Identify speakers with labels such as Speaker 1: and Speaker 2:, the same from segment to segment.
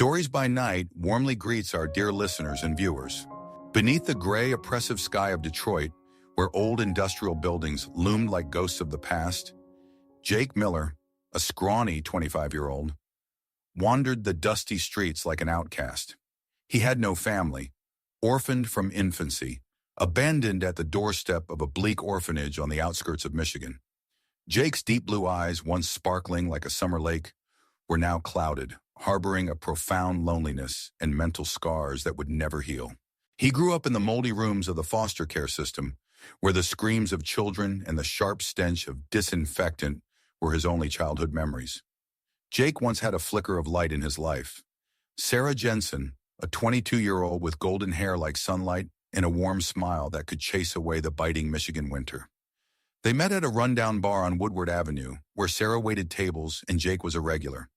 Speaker 1: Stories by Night warmly greets our dear listeners and viewers. Beneath the gray, oppressive sky of Detroit, where old industrial buildings loomed like ghosts of the past, Jake Miller, a scrawny 25-year-old, wandered the dusty streets like an outcast. He had no family, orphaned from infancy, abandoned at the doorstep of a bleak orphanage on the outskirts of Michigan. Jake's deep blue eyes, once sparkling like a summer lake, were now clouded, harboring a profound loneliness and mental scars that would never heal. He grew up in the moldy rooms of the foster care system, where the screams of children and the sharp stench of disinfectant were his only childhood memories. Jake once had a flicker of light in his life. Sarah Jensen, a 22-year-old with golden hair like sunlight and a warm smile that could chase away the biting Michigan winter. They met at a rundown bar on Woodward Avenue, where Sarah waited tables and Jake was a regular.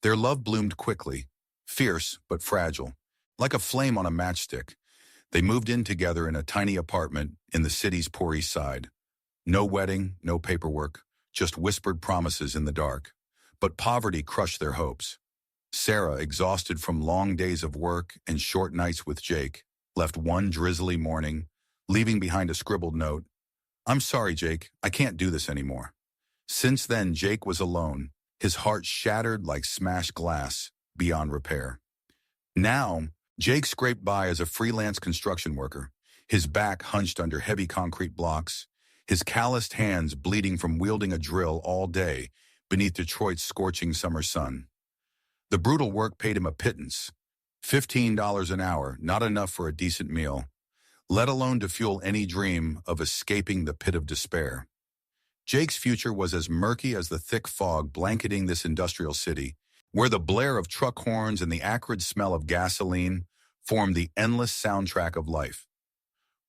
Speaker 1: Their love bloomed quickly, fierce but fragile, like a flame on a matchstick. They moved in together in a tiny apartment in the city's Poor East Side. No wedding, no paperwork, just whispered promises in the dark. But poverty crushed their hopes. Sarah, exhausted from long days of work and short nights with Jake, left one drizzly morning, leaving behind a scribbled note. "I'm sorry, Jake, I can't do this anymore." Since then, Jake was alone, his heart shattered like smashed glass, beyond repair. Now, Jake scraped by as a freelance construction worker, his back hunched under heavy concrete blocks, his calloused hands bleeding from wielding a drill all day beneath Detroit's scorching summer sun. The brutal work paid him a pittance, $15 an hour, not enough for a decent meal, let alone to fuel any dream of escaping the pit of despair. Jake's future was as murky as the thick fog blanketing this industrial city, where the blare of truck horns and the acrid smell of gasoline formed the endless soundtrack of life.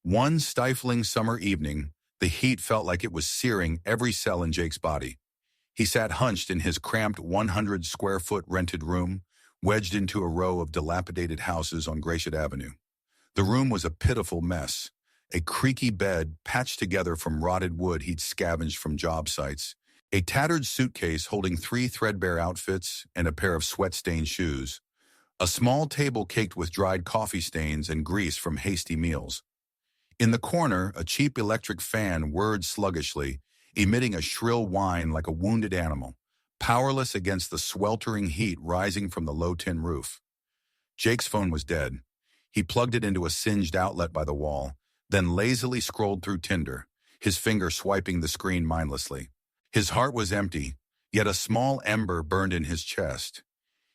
Speaker 1: One stifling summer evening, the heat felt like it was searing every cell in Jake's body. He sat hunched in his cramped 100-square-foot rented room, wedged into a row of dilapidated houses on Gratiot Avenue. The room was a pitiful mess. A creaky bed patched together from rotted wood he'd scavenged from job sites, a tattered suitcase holding 3 threadbare outfits and a pair of sweat-stained shoes, a small table caked with dried coffee stains and grease from hasty meals. In the corner, a cheap electric fan whirred sluggishly, emitting a shrill whine like a wounded animal, powerless against the sweltering heat rising from the low tin roof. Jake's phone was dead. He plugged it into a singed outlet by the wall, then lazily scrolled through Tinder, his finger swiping the screen mindlessly. His heart was empty, yet a small ember burned in his chest.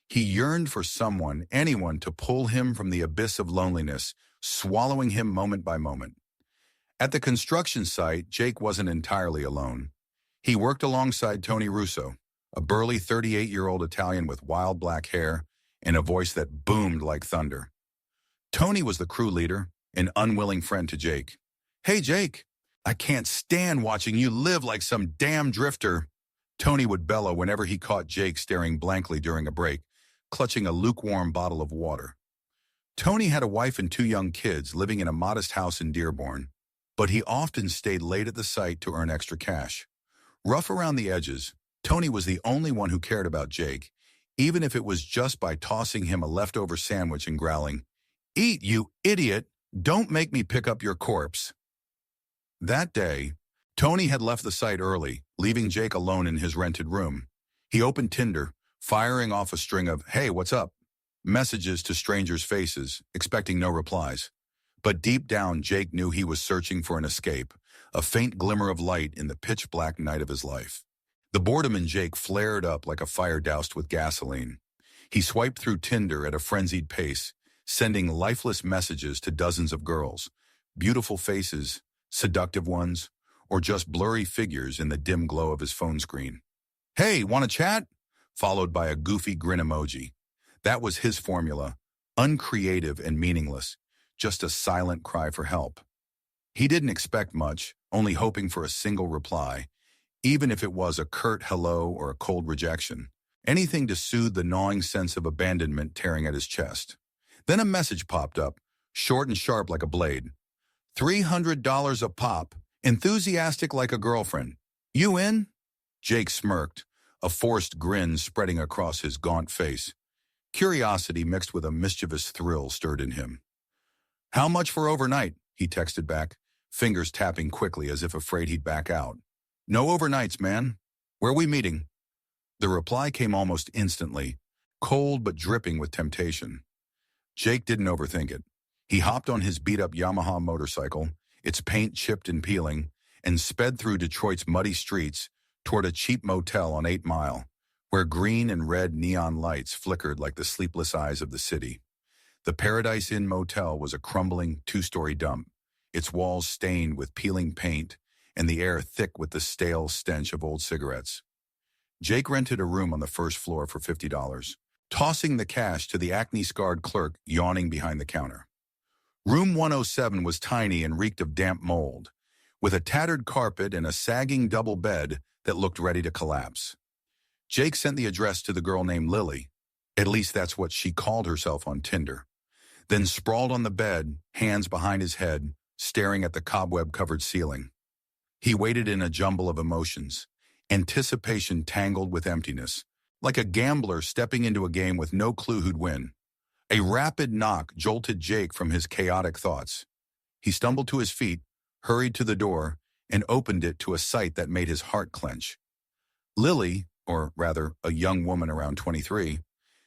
Speaker 1: He yearned for someone, anyone, to pull him from the abyss of loneliness, swallowing him moment by moment. At the construction site, Jake wasn't entirely alone. He worked alongside Tony Russo, a burly 38-year-old Italian with wild black hair and a voice that boomed like thunder. Tony was the crew leader, an unwilling friend to Jake. "Hey, Jake, I can't stand watching you live like some damn drifter," Tony would bellow whenever he caught Jake staring blankly during a break, clutching a lukewarm bottle of water. Tony had a wife and 2 young kids living in a modest house in Dearborn, but he often stayed late at the site to earn extra cash. Rough around the edges, Tony was the only one who cared about Jake, even if it was just by tossing him a leftover sandwich and growling, "Eat, you idiot! Don't make me pick up your corpse." That day, Tony had left the site early, leaving Jake alone in his rented room. He opened Tinder, firing off a string of "Hey, what's up?" messages to strangers' faces, expecting no replies. But deep down, Jake knew he was searching for an escape, a faint glimmer of light in the pitch-black night of his life. The boredom in Jake flared up like a fire doused with gasoline. He swiped through Tinder at a frenzied pace, sending lifeless messages to dozens of girls, beautiful faces, seductive ones, or just blurry figures in the dim glow of his phone screen. "Hey, want to chat?" followed by a goofy grin emoji. That was his formula, uncreative and meaningless, just a silent cry for help. He didn't expect much, only hoping for a single reply, even if it was a curt hello or a cold rejection, anything to soothe the gnawing sense of abandonment tearing at his chest. Then a message popped up, short and sharp like a blade. $300 a pop, enthusiastic like a girlfriend. "You in?" Jake smirked, a forced grin spreading across his gaunt face. Curiosity mixed with a mischievous thrill stirred in him. "How much for overnight?" he texted back, fingers tapping quickly as if afraid he'd back out. "No overnights, man. Where we meeting?" The reply came almost instantly, cold but dripping with temptation. Jake didn't overthink it. He hopped on his beat-up Yamaha motorcycle, its paint chipped and peeling, and sped through Detroit's muddy streets toward a cheap motel on 8 Mile, where green and red neon lights flickered like the sleepless eyes of the city. The Paradise Inn Motel was a crumbling 2-story dump, its walls stained with peeling paint and the air thick with the stale stench of old cigarettes. Jake rented a room on the first floor for $50, tossing the cash to the acne-scarred clerk yawning behind the counter. Room 107 was tiny and reeked of damp mold, with a tattered carpet and a sagging double bed that looked ready to collapse. Jake sent the address to the girl named Lily, at least that's what she called herself on Tinder, then sprawled on the bed, hands behind his head, staring at the cobweb-covered ceiling. He waited in a jumble of emotions, anticipation tangled with emptiness, like a gambler stepping into a game with no clue who'd win. A rapid knock jolted Jake from his chaotic thoughts. He stumbled to his feet, hurried to the door, and opened it to a sight that made his heart clench. Lily, or rather a young woman around 23,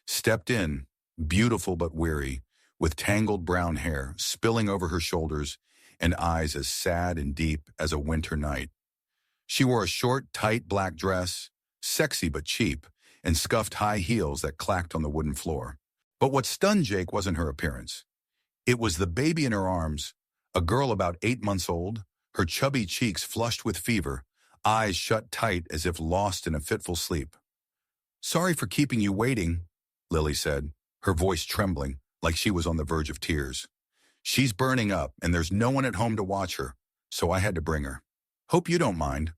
Speaker 1: stepped in, beautiful but weary, with tangled brown hair spilling over her shoulders and eyes as sad and deep as a winter night. She wore a short, tight black dress, sexy but cheap, and scuffed high heels that clacked on the wooden floor. But what stunned Jake wasn't her appearance. It was the baby in her arms, a girl about 8 months old, her chubby cheeks flushed with fever, eyes shut tight as if lost in a fitful sleep. "Sorry for keeping you waiting," Lily said, her voice trembling like she was on the verge of tears. "She's burning up, and there's no one at home to watch her, so I had to bring her. Hope you don't mind."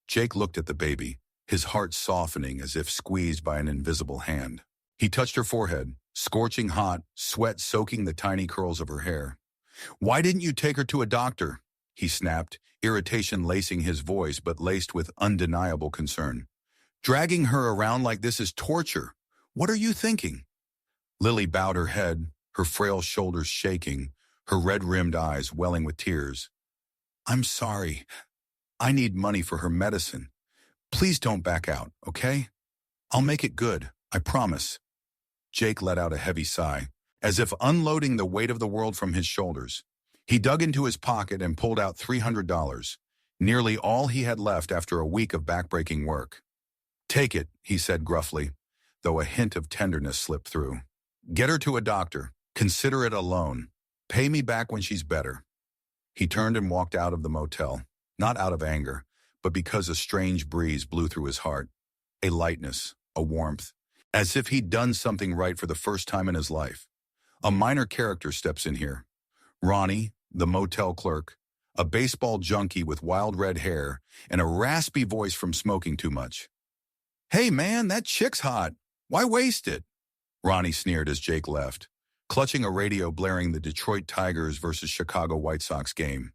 Speaker 1: Jake looked at the baby, his heart softening as if squeezed by an invisible hand. He touched her forehead, scorching hot, sweat soaking the tiny curls of her hair. "Why didn't you take her to a doctor?" he snapped, irritation lacing his voice but laced with undeniable concern. "Dragging her around like this is torture. What are you thinking?" Lily bowed her head, her frail shoulders shaking, her red-rimmed eyes welling with tears. "I'm sorry. I need money for her medicine. Please don't back out, okay? I'll make it good, I promise." Jake let out a heavy sigh, as if unloading the weight of the world from his shoulders. He dug into his pocket and pulled out $300, nearly all he had left after a week of backbreaking work. "Take it," he said gruffly, though a hint of tenderness slipped through. "Get her to a doctor. Consider it a loan. Pay me back when she's better." He turned and walked out of the motel, not out of anger, but because a strange breeze blew through his heart. A lightness, a warmth, as if he'd done something right for the first time in his life. A minor character steps in here. Ronnie, the motel clerk, a baseball junkie with wild red hair and a raspy voice from smoking too much. "Hey man, that chick's hot. Why waste it?" Ronnie sneered as Jake left, clutching a radio blaring the Detroit Tigers versus Chicago White Sox game.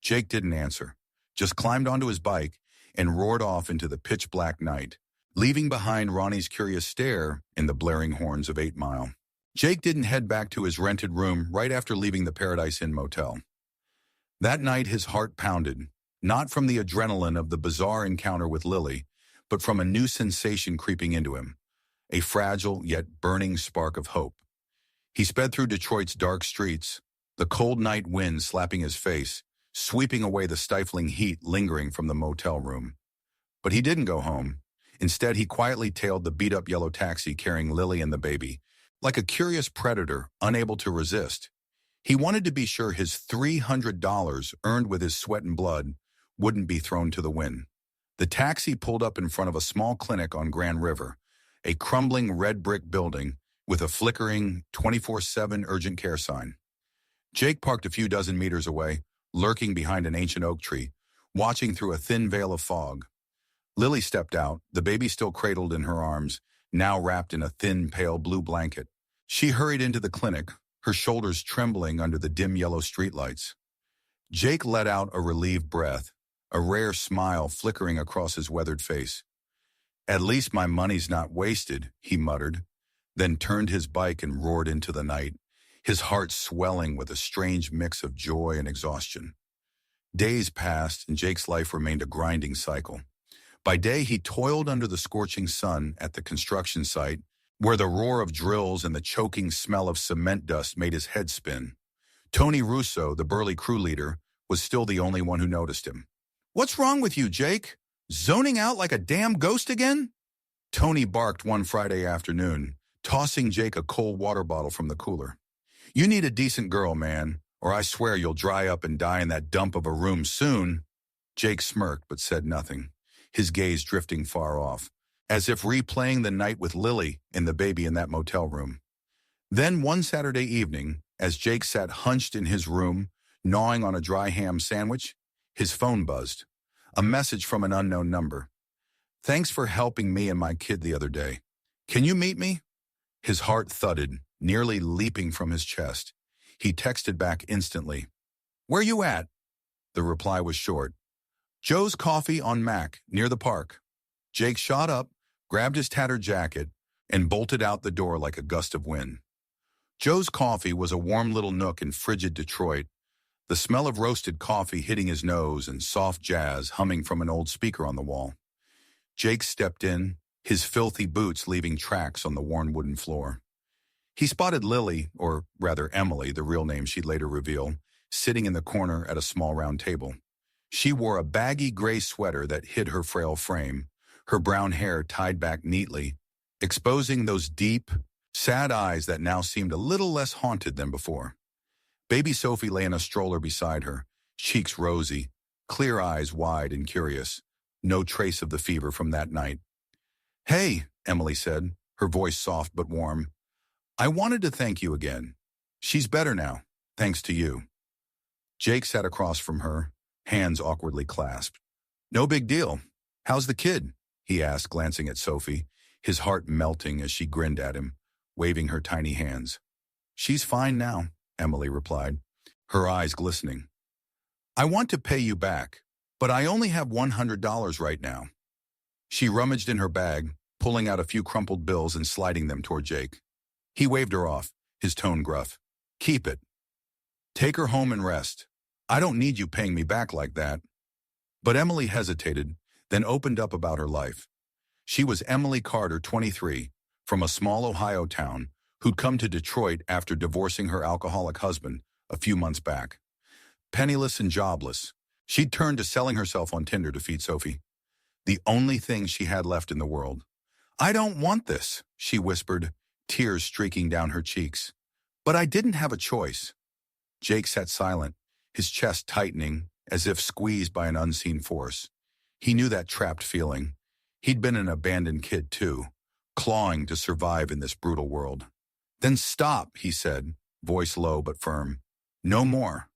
Speaker 1: Jake didn't answer, just climbed onto his bike and roared off into the pitch-black night, leaving behind Ronnie's curious stare and the blaring horns of 8 Mile. Jake didn't head back to his rented room right after leaving the Paradise Inn Motel. That night his heart pounded, not from the adrenaline of the bizarre encounter with Lily, but from a new sensation creeping into him, a fragile yet burning spark of hope. He sped through Detroit's dark streets, the cold night wind slapping his face, sweeping away the stifling heat lingering from the motel room. But he didn't go home. Instead, he quietly tailed the beat-up yellow taxi carrying Lily and the baby, like a curious predator unable to resist. He wanted to be sure his $300 earned with his sweat and blood wouldn't be thrown to the wind. The taxi pulled up in front of a small clinic on Grand River, a crumbling red brick building with a flickering 24/7 urgent care sign. Jake parked a few dozen meters away, lurking behind an ancient oak tree, watching through a thin veil of fog. Lily stepped out, the baby still cradled in her arms, now wrapped in a thin, pale blue blanket. She hurried into the clinic, her shoulders trembling under the dim yellow streetlights. Jake let out a relieved breath, a rare smile flickering across his weathered face. "At least my money's not wasted," he muttered, then turned his bike and roared into the night, his heart swelling with a strange mix of joy and exhaustion. Days passed, and Jake's life remained a grinding cycle. By day, he toiled under the scorching sun at the construction site, where the roar of drills and the choking smell of cement dust made his head spin. Tony Russo, the burly crew leader, was still the only one who noticed him. "What's wrong with you, Jake? Zoning out like a damn ghost again?" Tony barked one Friday afternoon, tossing Jake a cold water bottle from the cooler. "You need a decent girl, man, or I swear you'll dry up and die in that dump of a room soon." Jake smirked but said nothing, his gaze drifting far off, as if replaying the night with Lily and the baby in that motel room. Then one Saturday evening, as Jake sat hunched in his room, gnawing on a dry ham sandwich, his phone buzzed. A message from an unknown number. "Thanks for helping me and my kid the other day. Can you meet me?" His heart thudded, nearly leaping from his chest. He texted back instantly. "Where you at?" The reply was short. "Joe's Coffee on Mac, near the park." Jake shot up, grabbed his tattered jacket, and bolted out the door like a gust of wind. Joe's Coffee was a warm little nook in frigid Detroit, the smell of roasted coffee hitting his nose and soft jazz humming from an old speaker on the wall. Jake stepped in, his filthy boots leaving tracks on the worn wooden floor. He spotted Lily, or rather Emily, the real name she'd later reveal, sitting in the corner at a small round table. She wore a baggy gray sweater that hid her frail frame, her brown hair tied back neatly, exposing those deep, sad eyes that now seemed a little less haunted than before. Baby Sophie lay in a stroller beside her, cheeks rosy, clear eyes wide and curious, no trace of the fever from that night. "Hey," Emily said, her voice soft but warm. "I wanted to thank you again. She's better now, thanks to you." Jake sat across from her, hands awkwardly clasped. "No big deal. How's the kid?" he asked, glancing at Sophie, his heart melting as she grinned at him, waving her tiny hands. "She's fine now," Emily replied, her eyes glistening. "I want to pay you back, but I only have $100 right now." She rummaged in her bag, pulling out a few crumpled bills and sliding them toward Jake. He waved her off, his tone gruff. "Keep it. Take her home and rest. I don't need you paying me back like that." But Emily hesitated, then opened up about her life. She was Emily Carter, 23, from a small Ohio town, who'd come to Detroit after divorcing her alcoholic husband a few months back. Penniless and jobless, she'd turned to selling herself on Tinder to feed Sophie, the only thing she had left in the world. "I don't want this," she whispered, tears streaking down her cheeks. "But I didn't have a choice." Jake sat silent, his chest tightening as if squeezed by an unseen force. He knew that trapped feeling. He'd been an abandoned kid too, clawing to survive in this brutal world. "Then stop," he said, voice low but firm. "No more.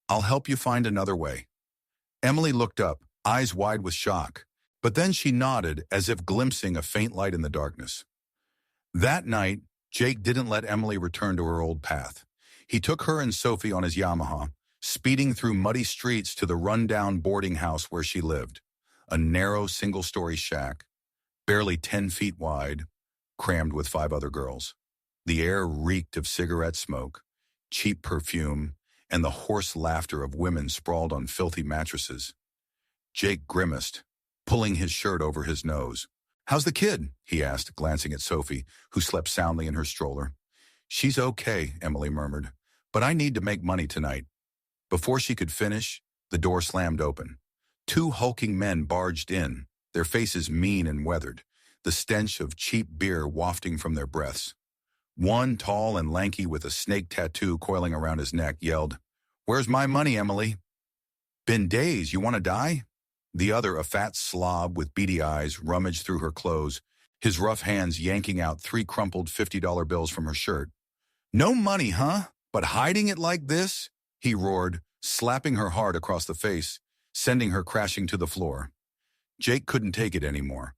Speaker 1: I'll help you find another way." Emily looked up, eyes wide with shock, but then she nodded as if glimpsing a faint light in the darkness. That night, Jake didn't let Emily return to her old path. He took her and Sophie on his Yamaha, speeding through muddy streets to the rundown boarding house where she lived, a narrow single-story shack, barely 10 feet wide, crammed with 5 other girls. The air reeked of cigarette smoke, cheap perfume, and the hoarse laughter of women sprawled on filthy mattresses. Jake grimaced, pulling his shirt over his nose. "How's the kid?" he asked, glancing at Sophie, who slept soundly in her stroller. "She's okay," Emily murmured, "but I need to make money tonight." Before she could finish, the door slammed open. 2 hulking men barged in, their faces mean and weathered, the stench of cheap beer wafting from their breaths. One, tall and lanky with a snake tattoo coiling around his neck, yelled, "Where's my money, Emily?" "Been days, you want to die?" The other, a fat slob with beady eyes, rummaged through her clothes, his rough hands yanking out 3 crumpled $50 bills from her shirt. "No money, huh? But hiding it like this?" he roared, slapping her hard across the face, sending her crashing to the floor. Jake couldn't take it anymore.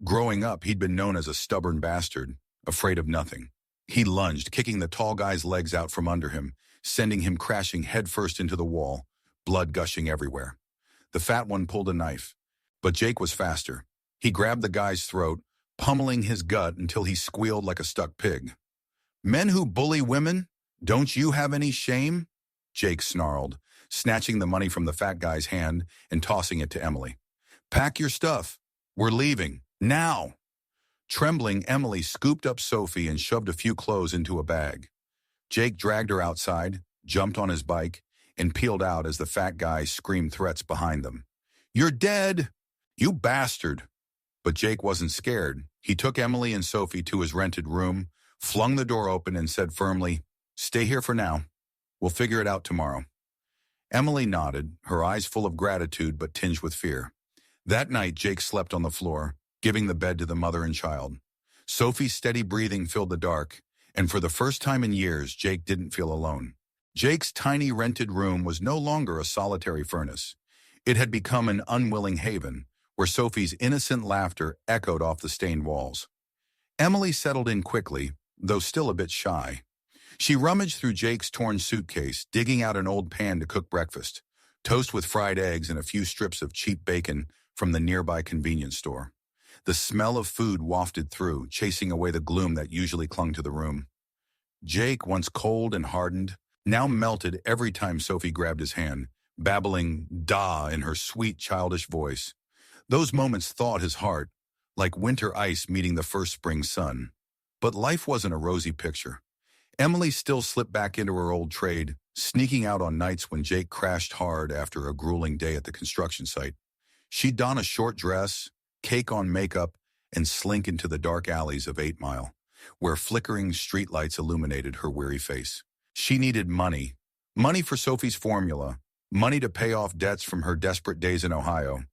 Speaker 1: Growing up, he'd been known as a stubborn bastard, afraid of nothing. He lunged, kicking the tall guy's legs out from under him, sending him crashing headfirst into the wall, blood gushing everywhere. The fat one pulled a knife, but Jake was faster. He grabbed the guy's throat, pummeling his gut until he squealed like a stuck pig. Men who bully women? Don't you have any shame? Jake snarled, snatching the money from the fat guy's hand and tossing it to Emily. Pack your stuff. We're leaving. Now. Trembling, Emily scooped up Sophie and shoved a few clothes into a bag. Jake dragged her outside, jumped on his bike, and peeled out as the fat guy screamed threats behind them. You're dead! You bastard! But Jake wasn't scared. He took Emily and Sophie to his rented room, flung the door open, and said firmly, Stay here for now. We'll figure it out tomorrow. Emily nodded, her eyes full of gratitude but tinged with fear. That night, Jake slept on the floor, giving the bed to the mother and child. Sophie's steady breathing filled the dark, and for the first time in years, Jake didn't feel alone. Jake's tiny rented room was no longer a solitary furnace. It had become an unwilling haven, where Sophie's innocent laughter echoed off the stained walls. Emily settled in quickly, though still a bit shy. She rummaged through Jake's torn suitcase, digging out an old pan to cook breakfast, toast with fried eggs and a few strips of cheap bacon from the nearby convenience store. The smell of food wafted through, chasing away the gloom that usually clung to the room. Jake, once cold and hardened, now melted every time Sophie grabbed his hand, babbling "da" in her sweet, childish voice. Those moments thawed his heart, like winter ice meeting the first spring sun. But life wasn't a rosy picture. Emily still slipped back into her old trade, sneaking out on nights when Jake crashed hard after a grueling day at the construction site. She'd don a short dress, cake on makeup, and slink into the dark alleys of 8 Mile, where flickering streetlights illuminated her weary face. She needed money. Money for Sophie's formula, money to pay off debts from her desperate days in Ohio,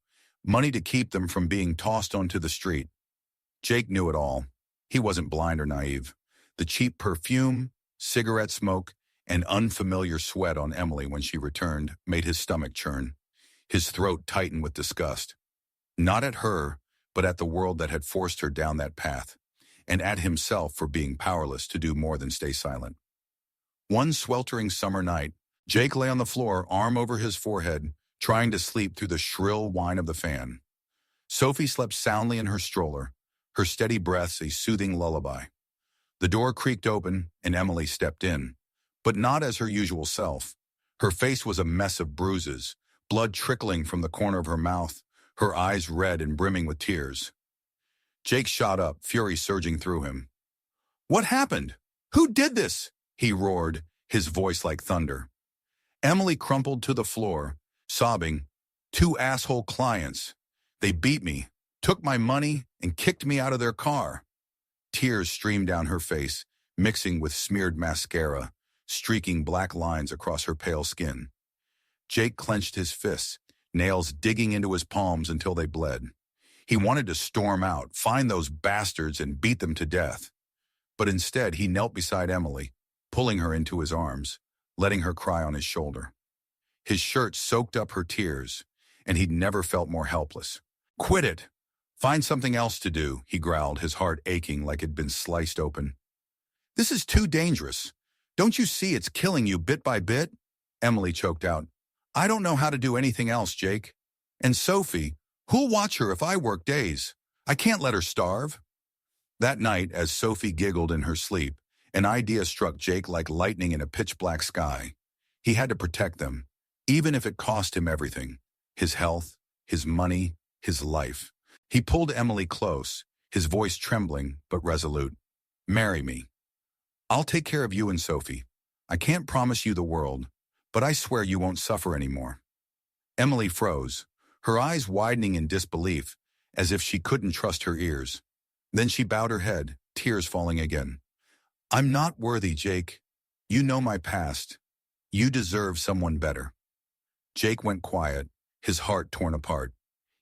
Speaker 1: money to keep them from being tossed onto the street. Jake knew it all. He wasn't blind or naive. The cheap perfume, cigarette smoke, and unfamiliar sweat on Emily when she returned made his stomach churn. His throat tightened with disgust. Not at her, but at the world that had forced her down that path, and at himself for being powerless to do more than stay silent. One sweltering summer night, Jake lay on the floor, arm over his forehead, trying to sleep through the shrill whine of the fan. Sophie slept soundly in her stroller, her steady breaths a soothing lullaby. The door creaked open, and Emily stepped in, but not as her usual self. Her face was a mess of bruises, blood trickling from the corner of her mouth, her eyes red and brimming with tears. Jake shot up, fury surging through him. What happened? Who did this? He roared, his voice like thunder. Emily crumpled to the floor, sobbing, 2 asshole clients. They beat me, took my money, and kicked me out of their car. Tears streamed down her face, mixing with smeared mascara, streaking black lines across her pale skin. Jake clenched his fists, nails digging into his palms until they bled. He wanted to storm out, find those bastards, and beat them to death. But instead, he knelt beside Emily, pulling her into his arms, letting her cry on his shoulder. His shirt soaked up her tears, and he'd never felt more helpless. Quit it! Find something else to do, he growled, his heart aching like it'd been sliced open. This is too dangerous. Don't you see it's killing you bit by bit? Emily choked out. I don't know how to do anything else, Jake. And Sophie, who'll watch her if I work days? I can't let her starve. That night, as Sophie giggled in her sleep, an idea struck Jake like lightning in a pitch-black sky. He had to protect them, even if it cost him everything. His health, his money, his life. He pulled Emily close, his voice trembling but resolute. Marry me. I'll take care of you and Sophie. I can't promise you the world, but I swear you won't suffer anymore. Emily froze, her eyes widening in disbelief, as if she couldn't trust her ears. Then she bowed her head, tears falling again. I'm not worthy, Jake. You know my past. You deserve someone better. Jake went quiet, his heart torn apart.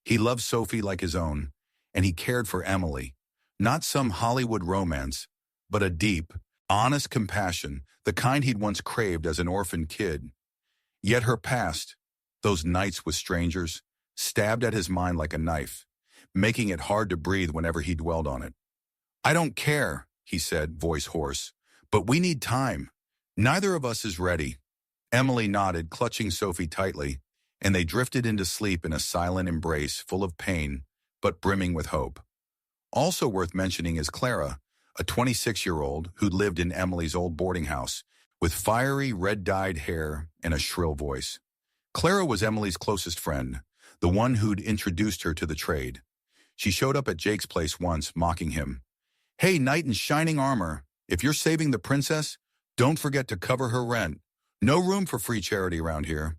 Speaker 1: He loved Sophie like his own, and he cared for Emily. Not some Hollywood romance, but a deep, honest compassion, the kind he'd once craved as an orphan kid. Yet her past, those nights with strangers, stabbed at his mind like a knife, making it hard to breathe whenever he dwelled on it. I don't care, he said, voice hoarse, but we need time. Neither of us is ready. Emily nodded, clutching Sophie tightly, and they drifted into sleep in a silent embrace full of pain, but brimming with hope. Also worth mentioning is Clara, a 26-year-old who lived in Emily's old boarding house, with fiery red-dyed hair and a shrill voice. Clara was Emily's closest friend, the one who'd introduced her to the trade. She showed up at Jake's place once, mocking him. "Hey, knight in shining armor, if you're saving the princess, don't forget to cover her rent. No room for free charity around here."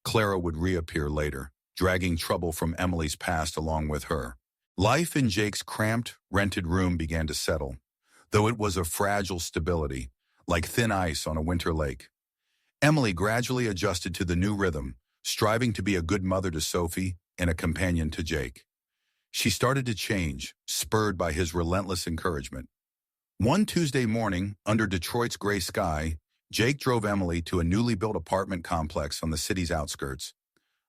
Speaker 1: Clara would reappear later, dragging trouble from Emily's past along with her. Life in Jake's cramped, rented room began to settle, though it was of fragile stability, like thin ice on a winter lake. Emily gradually adjusted to the new rhythm, striving to be a good mother to Sophie and a companion to Jake. She started to change, spurred by his relentless encouragement. One Tuesday morning, under Detroit's gray sky, Jake drove Emily to a newly built apartment complex on the city's outskirts,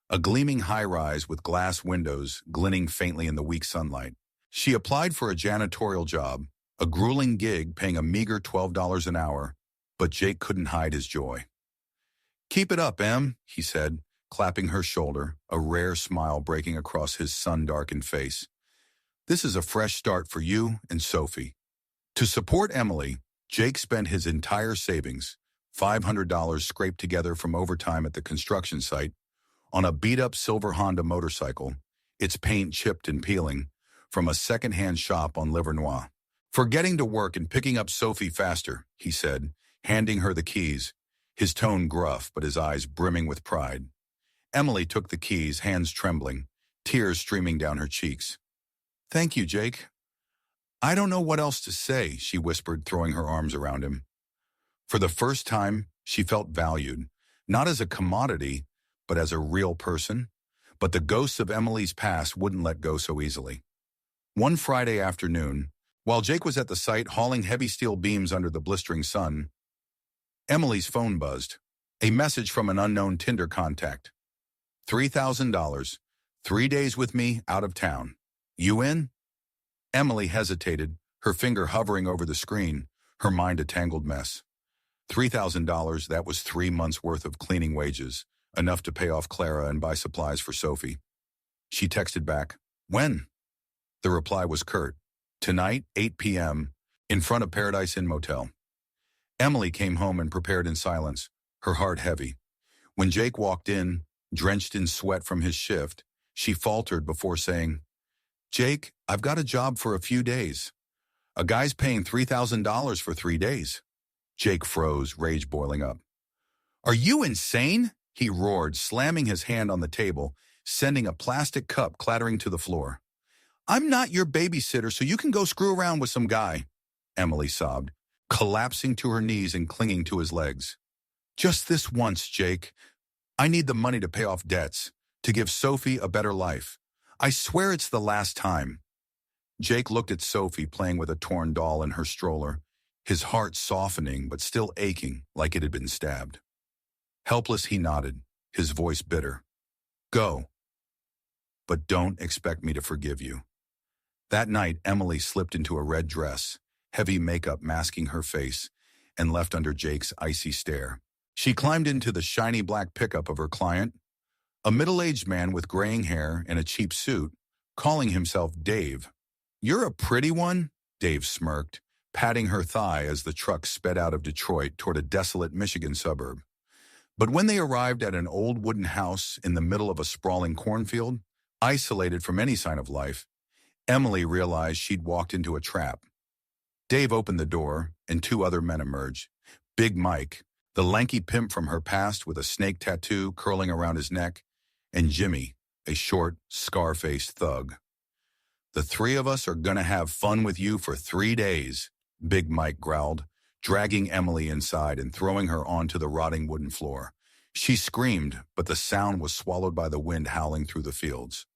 Speaker 1: a gleaming high-rise with glass windows glinting faintly in the weak sunlight. She applied for a janitorial job, a grueling gig paying a meager $12 an hour, but Jake couldn't hide his joy. "Keep it up, Em," he said, clapping her shoulder, a rare smile breaking across his sun-darkened face. "This is a fresh start for you and Sophie." To support Emily, Jake spent his entire savings, $500 scraped together from overtime at the construction site, on a beat-up silver Honda motorcycle, its paint chipped and peeling, from a second-hand shop on Livernois. "For getting to work and picking up Sophie faster," he said, handing her the keys, his tone gruff but his eyes brimming with pride. Emily took the keys, hands trembling, tears streaming down her cheeks. "Thank you, Jake." "I don't know what else to say," she whispered, throwing her arms around him. For the first time, she felt valued, not as a commodity, but as a real person. But the ghosts of Emily's past wouldn't let go so easily. One Friday afternoon, while Jake was at the site hauling heavy steel beams under the blistering sun, Emily's phone buzzed. A message from an unknown Tinder contact. $3,000. 3 days with me, out of town. You in? Emily hesitated, her finger hovering over the screen, her mind a tangled mess. $3,000, that was 3 months' worth of cleaning wages, enough to pay off Clara and buy supplies for Sophie. She texted back, "When?" The reply was curt. "Tonight, 8 p.m., in front of Paradise Inn Motel." Emily came home and prepared in silence, her heart heavy. When Jake walked in, drenched in sweat from his shift, she faltered before saying, "Jake, I've got a job for a few days. A guy's paying $3,000 for 3 days." Jake froze, rage boiling up. "Are you insane?" he roared, slamming his hand on the table, sending a plastic cup clattering to the floor. "I'm not your babysitter, so you can go screw around with some guy," Emily sobbed, collapsing to her knees and clinging to his legs. "Just this once, Jake. I need the money to pay off debts, to give Sophie a better life. I swear it's the last time." Jake looked at Sophie playing with a torn doll in her stroller, his heart softening but still aching like it had been stabbed. Helpless, he nodded, his voice bitter. "Go. But don't expect me to forgive you." That night, Emily slipped into a red dress, heavy makeup masking her face, and left under Jake's icy stare. She climbed into the shiny black pickup of her client, a middle-aged man with graying hair and a cheap suit, calling himself Dave. "You're a pretty one," Dave smirked, patting her thigh as the truck sped out of Detroit toward a desolate Michigan suburb. But when they arrived at an old wooden house in the middle of a sprawling cornfield, isolated from any sign of life, Emily realized she'd walked into a trap. Dave opened the door, and 2 other men emerged. Big Mike, the lanky pimp from her past with a snake tattoo curling around his neck, and Jimmy, a short, scar-faced thug. "The 3 of us are gonna have fun with you for 3 days, Big Mike growled, dragging Emily inside and throwing her onto the rotting wooden floor. She screamed, but the sound was swallowed by the wind howling through the fields.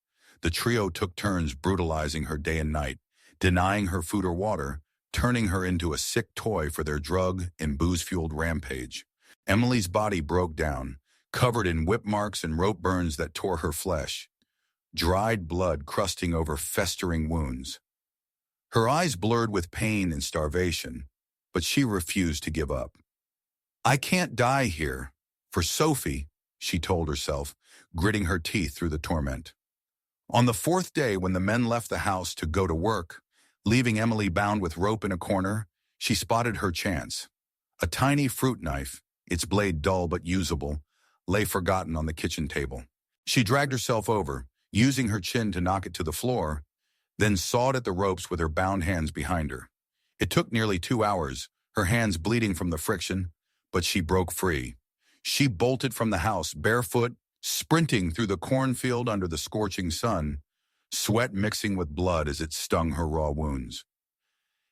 Speaker 1: The trio took turns brutalizing her day and night, denying her food or water, turning her into a sick toy for their drug and booze-fueled rampage. Emily's body broke down, covered in whip marks and rope burns that tore her flesh, dried blood crusting over festering wounds. Her eyes blurred with pain and starvation, but she refused to give up. "I can't die here. For Sophie," she told herself, gritting her teeth through the torment. On the 4th day, when the men left the house to go to work, Leaving Emily bound with rope in a corner, she spotted her chance. A tiny fruit knife, its blade dull but usable, lay forgotten on the kitchen table. She dragged herself over, using her chin to knock it to the floor, then sawed at the ropes with her bound hands behind her. It took nearly 2 hours, her hands bleeding from the friction, but she broke free. She bolted from the house, barefoot, sprinting through the cornfield under the scorching sun, sweat mixing with blood as it stung her raw wounds.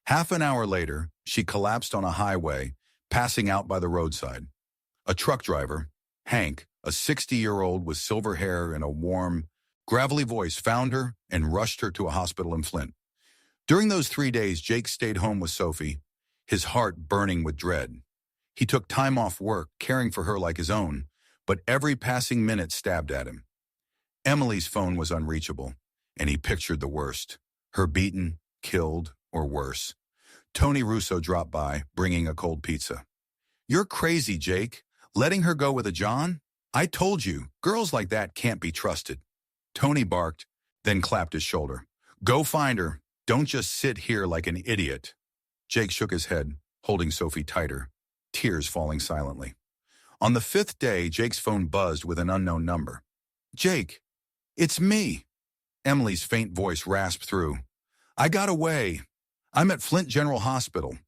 Speaker 1: Half an hour later, she collapsed on a highway, passing out by the roadside. A truck driver, Hank, a 60-year-old with silver hair and a warm, gravelly voice, found her and rushed her to a hospital in Flint. During those 3 days, Jake stayed home with Sophie, his heart burning with dread. He took time off work, caring for her like his own, but every passing minute stabbed at him. Emily's phone was unreachable, and he pictured the worst. Her beaten, killed, or worse. Tony Russo dropped by, bringing a cold pizza. "You're crazy, Jake. Letting her go with a John? I told you, girls like that can't be trusted." Tony barked, then clapped his shoulder. "Go find her. Don't just sit here like an idiot." Jake shook his head, holding Sophie tighter, tears falling silently. On the 5th day, Jake's phone buzzed with an unknown number. "Jake, it's me." Emily's faint voice rasped through. "I got away. I'm at Flint General Hospital."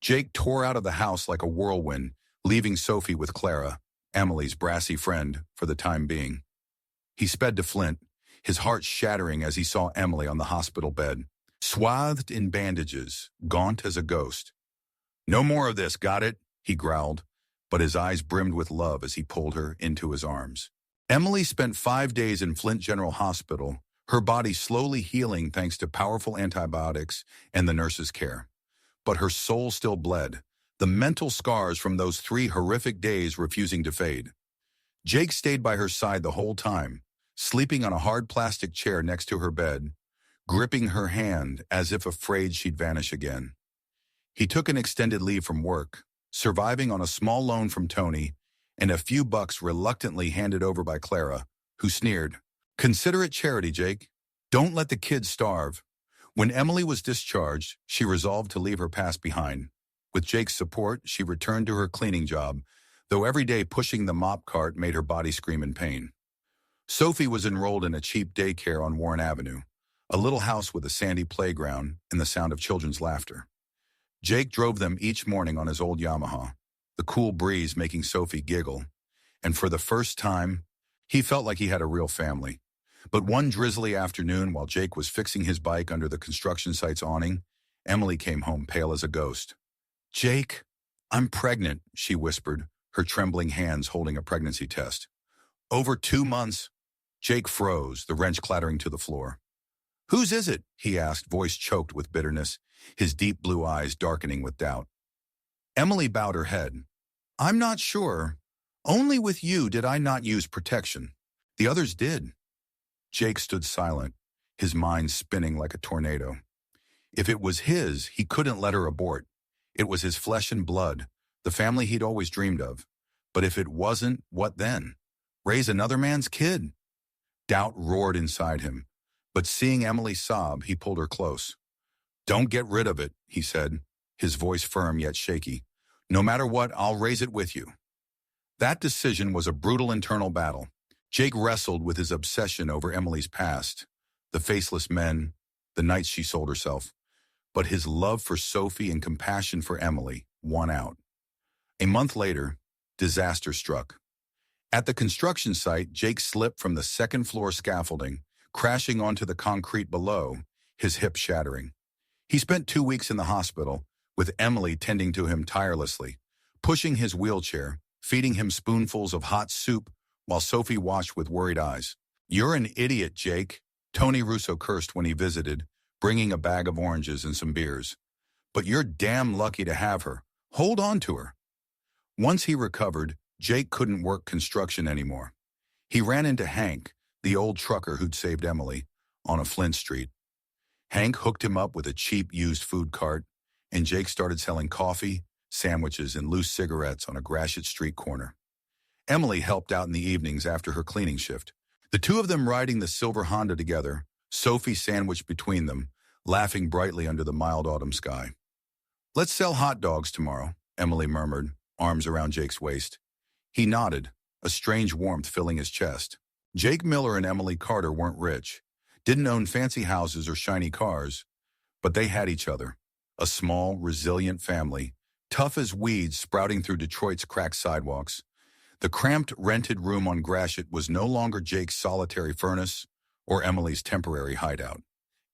Speaker 1: Jake tore out of the house like a whirlwind, leaving Sophie with Clara, Emily's brassy friend, for the time being. He sped to Flint, his heart shattering as he saw Emily on the hospital bed, swathed in bandages, gaunt as a ghost. "No more of this, got it?" he growled, but his eyes brimmed with love as he pulled her into his arms. Emily spent 5 days in Flint General Hospital, her body slowly healing thanks to powerful antibiotics and the nurse's care. But her soul still bled, the mental scars from those 3 horrific days refusing to fade. Jake stayed by her side the whole time, sleeping on a hard plastic chair next to her bed, gripping her hand as if afraid she'd vanish again. He took an extended leave from work, surviving on a small loan from Tony and a few bucks reluctantly handed over by Clara, who sneered, "Consider it charity, Jake. Don't let the kids starve." When Emily was discharged, she resolved to leave her past behind. With Jake's support, she returned to her cleaning job, though every day pushing the mop cart made her body scream in pain. Sophie was enrolled in a cheap daycare on Warren Avenue, a little house with a sandy playground and the sound of children's laughter. Jake drove them each morning on his old Yamaha, the cool breeze making Sophie giggle, and for the first time, he felt like he had a real family. But one drizzly afternoon, while Jake was fixing his bike under the construction site's awning, Emily came home pale as a ghost. "Jake, I'm pregnant," she whispered, her trembling hands holding a pregnancy test. "Over 2 months." Jake froze, the wrench clattering to the floor. "Whose is it?" he asked, voice choked with bitterness, his deep blue eyes darkening with doubt. Emily bowed her head. "I'm not sure. Only with you did I not use protection. The others did." Jake stood silent, his mind spinning like a tornado. If it was his, he couldn't let her abort. It was his flesh and blood, the family he'd always dreamed of. But if it wasn't, what then? Raise another man's kid? Doubt roared inside him, but seeing Emily sob, he pulled her close. "Don't get rid of it," he said, his voice firm yet shaky. "No matter what, I'll raise it with you." That decision was a brutal internal battle. Jake wrestled with his obsession over Emily's past, the faceless men, the nights she sold herself. But his love for Sophie and compassion for Emily won out. A month later, disaster struck. At the construction site, Jake slipped from the second-floor scaffolding, crashing onto the concrete below, his hip shattering. He spent 2 weeks in the hospital, with Emily tending to him tirelessly, pushing his wheelchair, feeding him spoonfuls of hot soup, while Sophie watched with worried eyes. "You're an idiot, Jake," Tony Russo cursed when he visited, bringing a bag of oranges and some beers. "But you're damn lucky to have her. Hold on to her." Once he recovered, Jake couldn't work construction anymore. He ran into Hank, the old trucker who'd saved Emily, on a Flint street. Hank hooked him up with a cheap used food cart, and Jake started selling coffee, sandwiches, and loose cigarettes on a Gratiot Street corner. Emily helped out in the evenings after her cleaning shift. The two of them riding the silver Honda together, Sophie sandwiched between them, laughing brightly under the mild autumn sky. "Let's sell hot dogs tomorrow," Emily murmured, arms around Jake's waist. He nodded, a strange warmth filling his chest. Jake Miller and Emily Carter weren't rich, didn't own fancy houses or shiny cars, but they had each other. A small, resilient family, tough as weeds sprouting through Detroit's cracked sidewalks. The cramped, rented room on Gratiot was no longer Jake's solitary furnace or Emily's temporary hideout.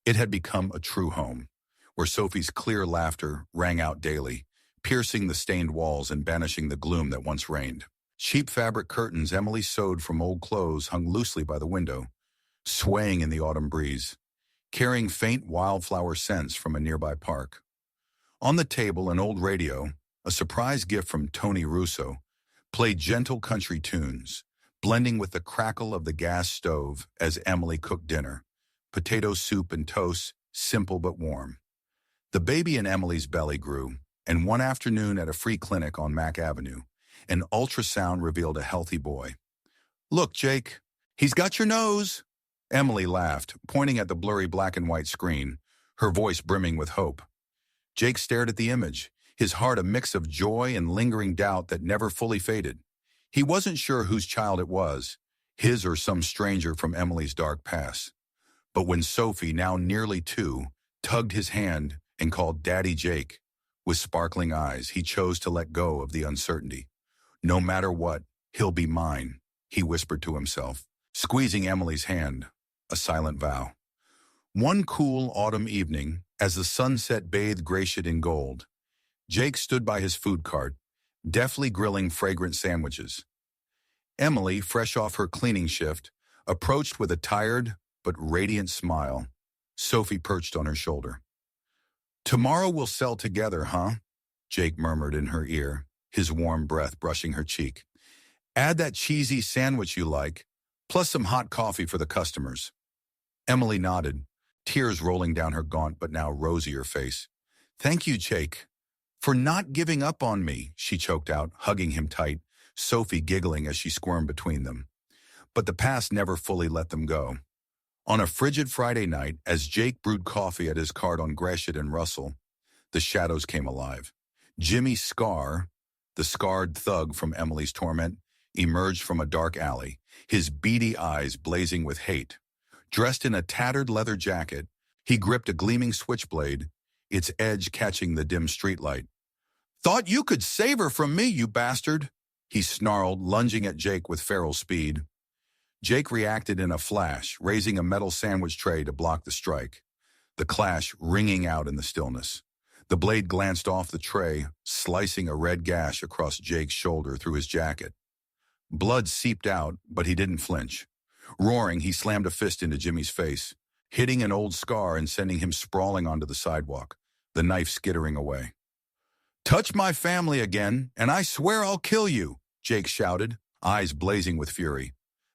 Speaker 1: It had become a true home, where Sophie's clear laughter rang out daily, piercing the stained walls and banishing the gloom that once reigned. Cheap fabric curtains Emily sewed from old clothes hung loosely by the window, swaying in the autumn breeze, carrying faint wildflower scents from a nearby park. On the table, an old radio, a surprise gift from Tony Russo, played gentle country tunes, blending with the crackle of the gas stove as Emily cooked dinner, potato soup and toast, simple but warm. The baby in Emily's belly grew, and one afternoon at a free clinic on Mack Avenue, an ultrasound revealed a healthy boy. "Look, Jake, he's got your nose," Emily laughed, pointing at the blurry black and white screen, her voice brimming with hope. Jake stared at the image, his heart a mix of joy and lingering doubt that never fully faded. He wasn't sure whose child it was, his or some stranger from Emily's dark past. But when Sophie, now nearly 2, tugged his hand and called Daddy Jake, with sparkling eyes, he chose to let go of the uncertainty. "No matter what, he'll be mine," he whispered to himself, squeezing Emily's hand, a silent vow. One cool autumn evening, as the sunset bathed Gratiot in gold, Jake stood by his food cart, deftly grilling fragrant sandwiches. Emily, fresh off her cleaning shift, approached with a tired but radiant smile. Sophie perched on her shoulder. "Tomorrow we'll sell together, huh?" Jake murmured in her ear, his warm breath brushing her cheek. "Add that cheesy sandwich you like, plus some hot coffee for the customers." Emily nodded, tears rolling down her gaunt but now rosier face. "Thank you, Jake, for not giving up on me," she choked out, hugging him tight, Sophie giggling as she squirmed between them. But the past never fully let them go. On a frigid Friday night, as Jake brewed coffee at his cart on Gratiot and Russell, the shadows came alive. Jimmy Scar, the scarred thug from Emily's torment, emerged from a dark alley, his beady eyes blazing with hate. Dressed in a tattered leather jacket, he gripped a gleaming switchblade, its edge catching the dim streetlight. "Thought you could save her from me, you bastard!" he snarled, lunging at Jake with feral speed. Jake reacted in a flash, raising a metal sandwich tray to block the strike, the clash ringing out in the stillness. The blade glanced off the tray, slicing a red gash across Jake's shoulder through his jacket. Blood seeped out, but he didn't flinch. Roaring, he slammed a fist into Jimmy's face, hitting an old scar and sending him sprawling onto the sidewalk, the knife skittering away. "Touch my family again, and I swear I'll kill you," Jake shouted, eyes blazing with fury.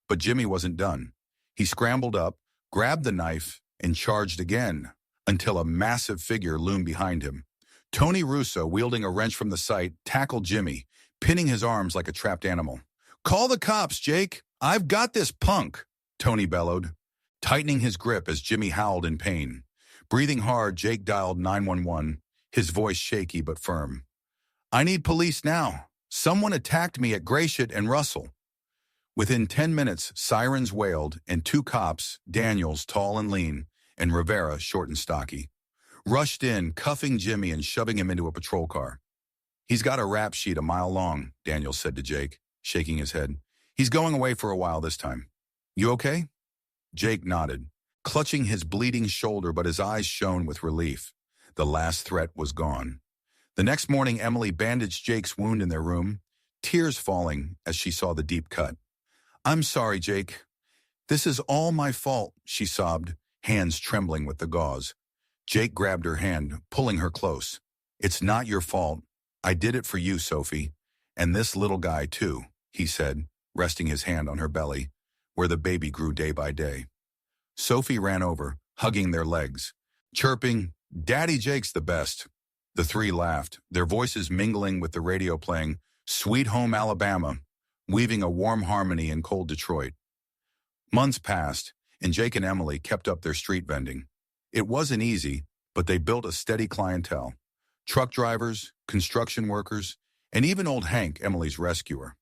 Speaker 1: But Jimmy wasn't done. He scrambled up, grabbed the knife, and charged again, until a massive figure loomed behind him. Tony Russo, wielding a wrench from the site, tackled Jimmy, pinning his arms like a trapped animal. "Call the cops, Jake! I've got this punk!" Tony bellowed, tightening his grip as Jimmy howled in pain. Breathing hard, Jake dialed 911, his voice shaky but firm. "I need police now. Someone attacked me at Gratiot and Russell." Within 10 minutes, sirens wailed, and 2 cops, Daniels, tall and lean, and Rivera, short and stocky, rushed in, cuffing Jimmy and shoving him into a patrol car. "He's got a rap sheet a mile long," Daniels said to Jake, shaking his head. "He's going away for a while this time. You okay?" Jake nodded, clutching his bleeding shoulder, but his eyes shone with relief. The last threat was gone. The next morning, Emily bandaged Jake's wound in their room, tears falling as she saw the deep cut. "I'm sorry, Jake. This is all my fault," she sobbed, hands trembling with the gauze. Jake grabbed her hand, pulling her close. "It's not your fault. I did it for you, Sophie. And this little guy, too," he said, resting his hand on her belly, where the baby grew day by day. Sophie ran over, hugging their legs, chirping, "Daddy Jake's the best." The 3 laughed, their voices mingling with the radio playing "Sweet Home Alabama," weaving a warm harmony in cold Detroit. Months passed, and Jake and Emily kept up their street vending. It wasn't easy, but they built a steady clientele. Truck drivers, construction workers, and even old Hank, Emily's rescuer.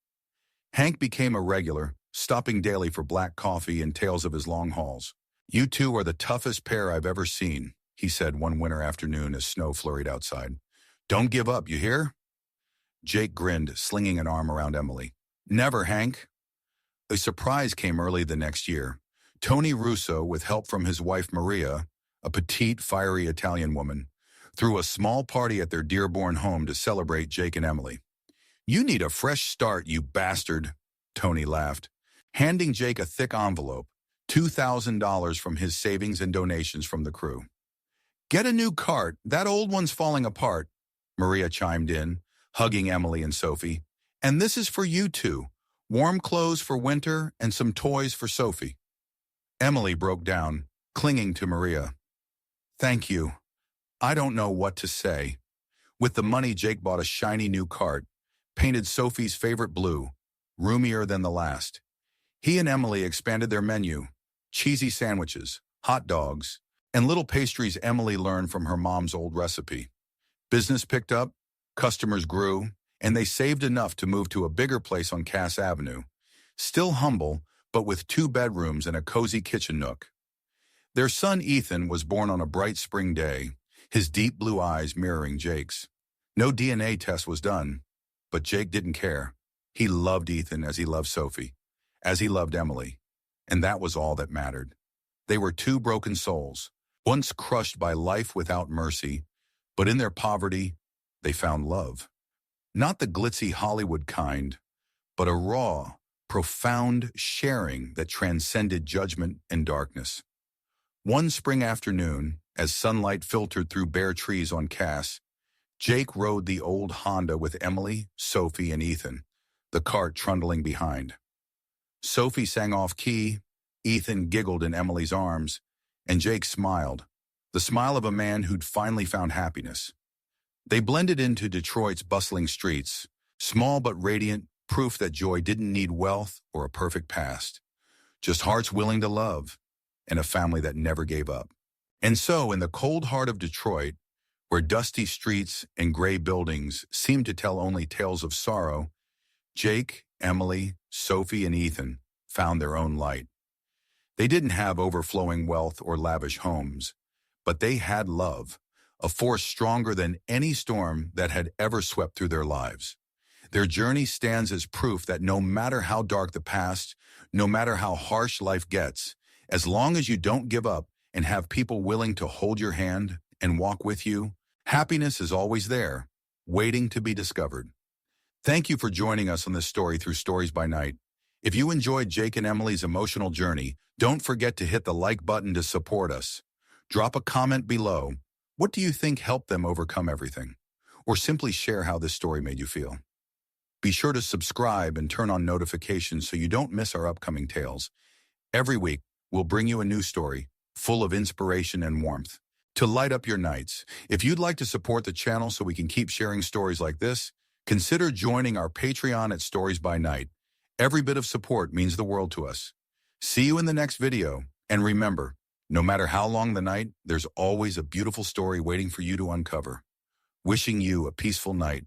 Speaker 1: Hank became a regular, stopping daily for black coffee and tales of his long hauls. "You two are the toughest pair I've ever seen," he said one winter afternoon as snow flurried outside. "Don't give up, you hear?" Jake grinned, slinging an arm around Emily. "Never, Hank." A surprise came early the next year. Tony Russo, with help from his wife Maria, a petite, fiery Italian woman, threw a small party at their Dearborn home to celebrate Jake and Emily. "You need a fresh start, you bastard," Tony laughed, handing Jake a thick envelope, $2,000 from his savings and donations from the crew. "Get a new cart, that old one's falling apart," Maria chimed in, hugging Emily and Sophie. "And this is for you two, warm clothes for winter and some toys for Sophie." Emily broke down, clinging to Maria. "Thank you. I don't know what to say." With the money, Jake bought a shiny new cart, painted Sophie's favorite blue, roomier than the last. He and Emily expanded their menu, cheesy sandwiches, hot dogs, and little pastries Emily learned from her mom's old recipe. Business picked up, customers grew, and they saved enough to move to a bigger place on Cass Avenue, still humble, but with 2 bedrooms and a cozy kitchen nook. Their son Ethan was born on a bright spring day, his deep blue eyes mirroring Jake's. No DNA test was done, but Jake didn't care. He loved Ethan as he loved Sophie, as he loved Emily, and that was all that mattered. They were 2 broken souls, once crushed by life without mercy, but in their poverty, they found love. Not the glitzy Hollywood kind, but a raw, profound sharing that transcended judgment and darkness. One spring afternoon, as sunlight filtered through bare trees on Cass, Jake rode the old Honda with Emily, Sophie, and Ethan, the cart trundling behind. Sophie sang off-key, Ethan giggled in Emily's arms, and Jake smiled, the smile of a man who'd finally found happiness. They blended into Detroit's bustling streets, small but radiant, proof that joy didn't need wealth or a perfect past, just hearts willing to love, and a family that never gave up. And so, in the cold heart of Detroit, where dusty streets and gray buildings seemed to tell only tales of sorrow, Jake, Emily, Sophie, and Ethan found their own light. They didn't have overflowing wealth or lavish homes, but they had love, a force stronger than any storm that had ever swept through their lives. Their journey stands as proof that no matter how dark the past, no matter how harsh life gets, as long as you don't give up and have people willing to hold your hand and walk with you, happiness is always there, waiting to be discovered. Thank you for joining us on this story through Stories by Night. If you enjoyed Jake and Emily's emotional journey, don't forget to hit the like button to support us. Drop a comment below. What do you think helped them overcome everything? Or simply share how this story made you feel. Be sure to subscribe and turn on notifications so you don't miss our upcoming tales. Every week, we'll bring you a new story, full of inspiration and warmth, to light up your nights. If you'd like to support the channel so we can keep sharing stories like this, consider joining our Patreon at Stories by Night. Every bit of support means the world to us. See you in the next video, and remember, no matter how long the night, there's always a beautiful story waiting for you to uncover. Wishing you a peaceful night.